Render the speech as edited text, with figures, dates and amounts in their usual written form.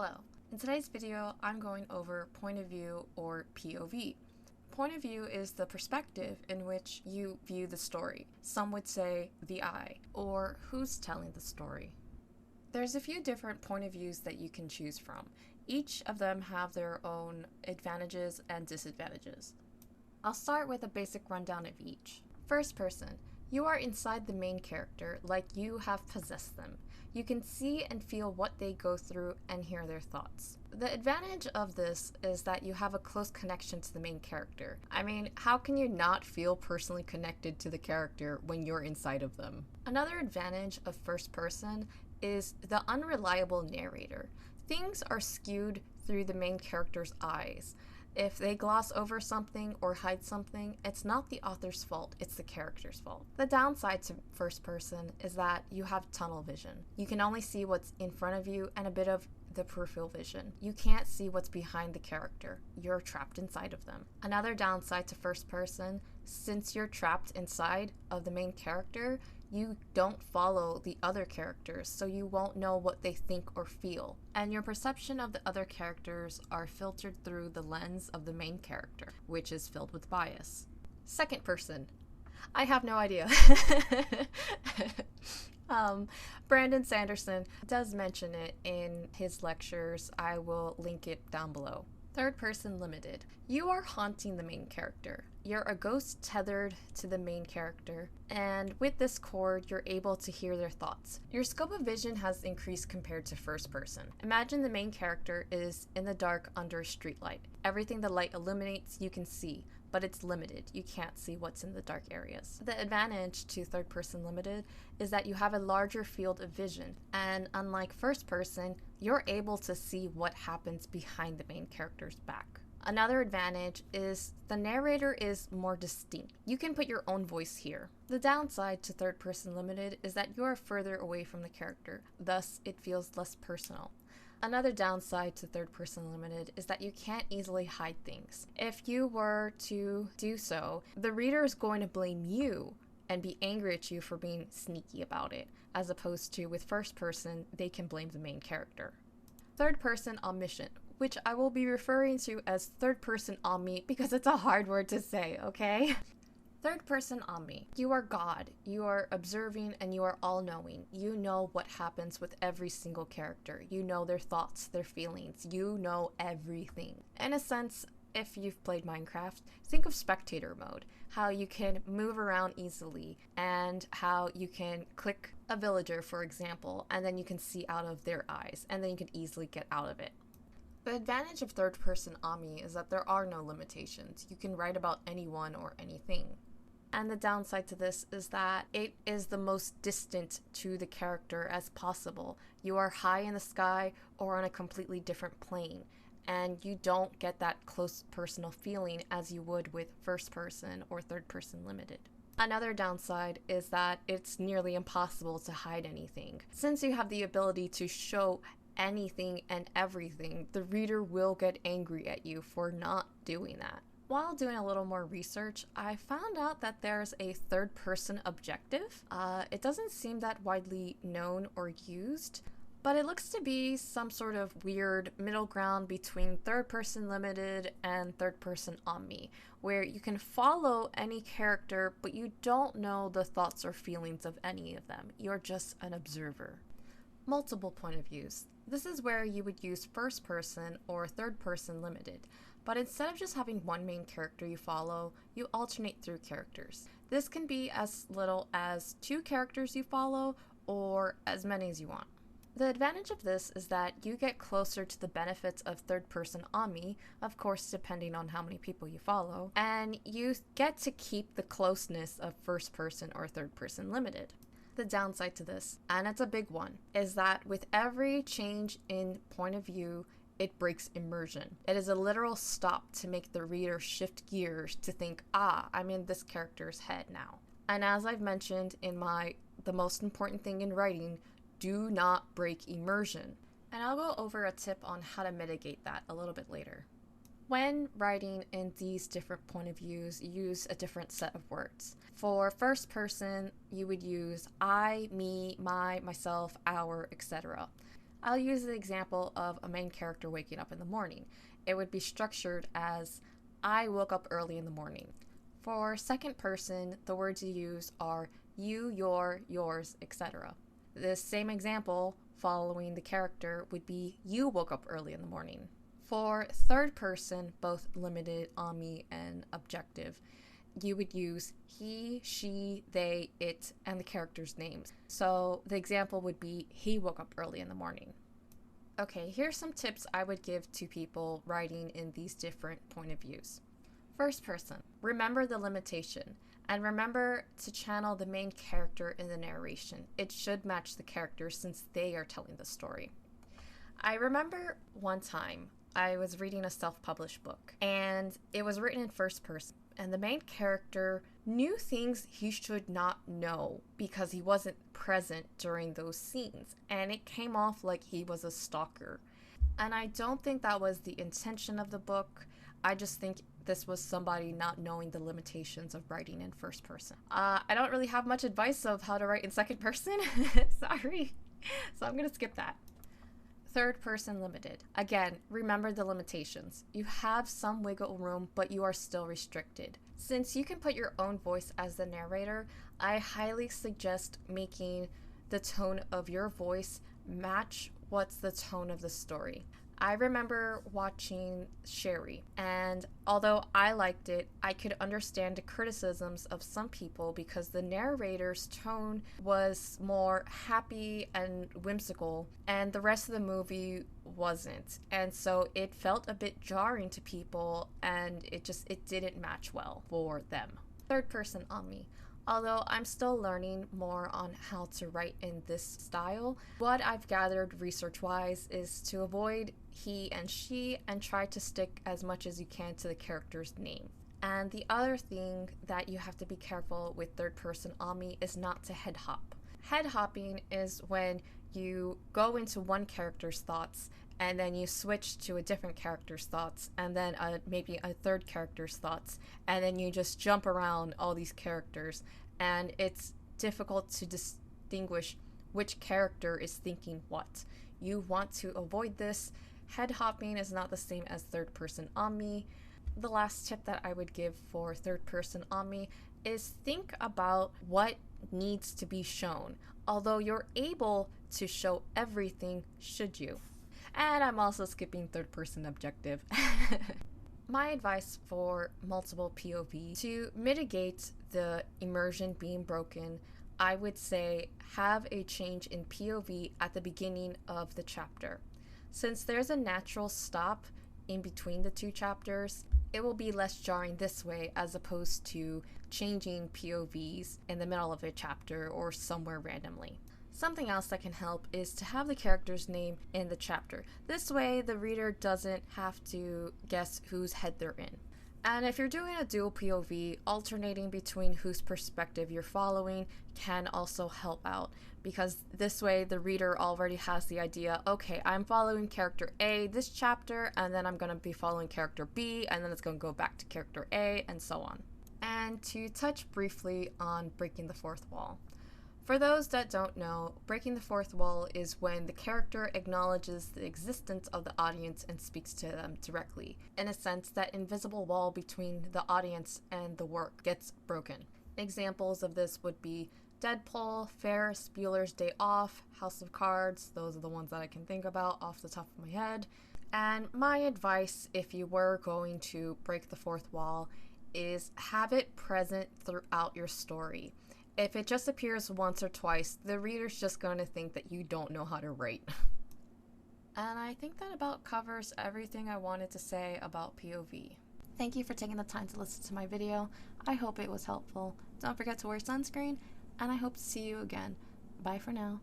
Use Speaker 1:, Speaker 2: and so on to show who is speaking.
Speaker 1: Hello. In today's video, I'm going over point of view or POV. Point of view is the perspective in which you view the story. Some would say the I, or who's telling the story. There's a few different point of views that you can choose from. Each of them have their own advantages and disadvantages. I'll start with a basic rundown of each. First person. You are inside the main character like you have possessed them. You can see and feel what they go through and hear their thoughts. The advantage of this is that you have a close connection to the main character. I mean, how can you not feel personally connected to the character when you're inside of them? Another advantage of first person is the unreliable narrator. Things are skewed through the main character's eyes. If they gloss over something or hide something, it's not the author's fault, it's the character's fault. The downside to first person is that you have tunnel vision. You can only see what's in front of you and a bit of the peripheral vision. You can't see what's behind the character. You're trapped inside of them. Another downside to first person, since you're trapped inside of the main character, you don't follow the other characters, so you won't know what they think or feel. And your perception of the other characters are filtered through the lens of the main character, which is filled with bias. Second person. I have no idea. Brandon Sanderson does mention it in his lectures. I will link it down below. Third person limited. You are haunting the main character. You're a ghost tethered to the main character, and with this cord, you're able to hear their thoughts. Your scope of vision has increased compared to first person. Imagine the main character is in the dark under a streetlight. Everything the light illuminates, you can see, but it's limited. You can't see what's in the dark areas. The advantage to third person limited is that you have a larger field of vision, and unlike first person, you're able to see what happens behind the main character's back. Another advantage is the narrator is more distinct. You can put your own voice here. The downside to third person limited is that you are further away from the character, thus it feels less personal. Another downside to third person limited is that you can't easily hide things. If you were to do so, the reader is going to blame you and be angry at you for being sneaky about it, as opposed to with first person, they can blame the main character. Third person omniscient, which I will be referring to as third person Omi because it's a hard word to say, okay? Third person Omi. You are God. You are observing and you are all-knowing. You know what happens with every single character. You know their thoughts, their feelings. You know everything. In a sense, if you've played Minecraft, think of spectator mode. How you can move around easily and how you can click a villager, for example, and then you can see out of their eyes and then you can easily get out of it. The advantage of third person Omi is that there are no limitations. You can write about anyone or anything. And the downside to this is that it is the most distant to the character as possible. You are high in the sky or on a completely different plane, and you don't get that close personal feeling as you would with first person or third person limited. Another downside is that it's nearly impossible to hide anything. Since you have the ability to show anything and everything, the reader will get angry at you for not doing that. While doing a little more research, I found out that there's a third person objective. It doesn't seem that widely known or used, but it looks to be some sort of weird middle ground between third person limited and third person Omi, where you can follow any character, but you don't know the thoughts or feelings of any of them. You're just an observer. Multiple point of views. This is where you would use first person or third person limited, but instead of just having one main character you follow, you alternate through characters. This can be as little as 2 characters you follow or as many as you want. The advantage of this is that you get closer to the benefits of third person Omi, of course depending on how many people you follow, and you get to keep the closeness of first person or third person limited. The downside to this, and it's a big one, is that with every change in point of view, it breaks immersion. It is a literal stop to make the reader shift gears to think, I'm in this character's head now. And as I've mentioned in the most important thing in writing, do not break immersion. And I'll go over a tip on how to mitigate that a little bit later. When writing in these different point of views, use a different set of words. For first person, you would use I, me, my, myself, our, etc. I'll use the example of a main character waking up in the morning. It would be structured as, I woke up early in the morning. For second person, the words you use are you, your, yours, etc. The same example following the character would be you woke up early in the morning. For third person, both limited, Omi, and objective, you would use he, she, they, it, and the character's names. So the example would be he woke up early in the morning. Okay, here's some tips I would give to people writing in these different point of views. First person, remember the limitation, and remember to channel the main character in the narration. It should match the character since they are telling the story. I remember one time I was reading a self-published book, and it was written in first person, and the main character knew things he should not know because he wasn't present during those scenes, and it came off like he was a stalker. And I don't think that was the intention of the book. I just think this was somebody not knowing the limitations of writing in first person. I don't really have much advice of how to write in second person. Sorry. So I'm gonna skip that. Third person limited. Again, remember the limitations. You have some wiggle room, but you are still restricted. Since you can put your own voice as the narrator, I highly suggest making the tone of your voice match what's the tone of the story. I remember watching Sherry, and although I liked it, I could understand the criticisms of some people because the narrator's tone was more happy and whimsical, and the rest of the movie wasn't. And so it felt a bit jarring to people, and it didn't match well for them. Third person Omi. Although I'm still learning more on how to write in this style, what I've gathered research-wise is to avoid he and she and try to stick as much as you can to the character's name. And the other thing that you have to be careful with third-person Omi is not to head hop. Head hopping is when you go into one character's thoughts and then you switch to a different character's thoughts and then maybe a third character's thoughts, and then you just jump around all these characters, and it's difficult to distinguish which character is thinking what. You want to avoid this. Head hopping is not the same as third person Omi. The last tip that I would give for third person Omi is think about what needs to be shown, although you're able to show everything should you. And I'm also skipping third person objective. My advice for multiple POV, to mitigate the immersion being broken, I would say have a change in POV at the beginning of the chapter. Since there's a natural stop in between the two chapters, it will be less jarring this way as opposed to changing POVs in the middle of a chapter or somewhere randomly. Something else that can help is to have the character's name in the chapter. This way, the reader doesn't have to guess whose head they're in. And if you're doing a dual POV, alternating between whose perspective you're following can also help out, because this way the reader already has the idea, okay, I'm following character A this chapter, and then I'm going to be following character B, and then it's going to go back to character A, and so on. And to touch briefly on breaking the fourth wall. For those that don't know, breaking the fourth wall is when the character acknowledges the existence of the audience and speaks to them directly. In a sense, that invisible wall between the audience and the work gets broken. Examples of this would be Deadpool, Ferris Bueller's Day Off, House of Cards. Those are the ones that I can think about off the top of my head. And my advice, if you were going to break the fourth wall, is have it present throughout your story. If it just appears once or twice, the reader's just going to think that you don't know how to write. And I think that about covers everything I wanted to say about POV. Thank you for taking the time to listen to my video. I hope it was helpful. Don't forget to wear sunscreen, and I hope to see you again. Bye for now.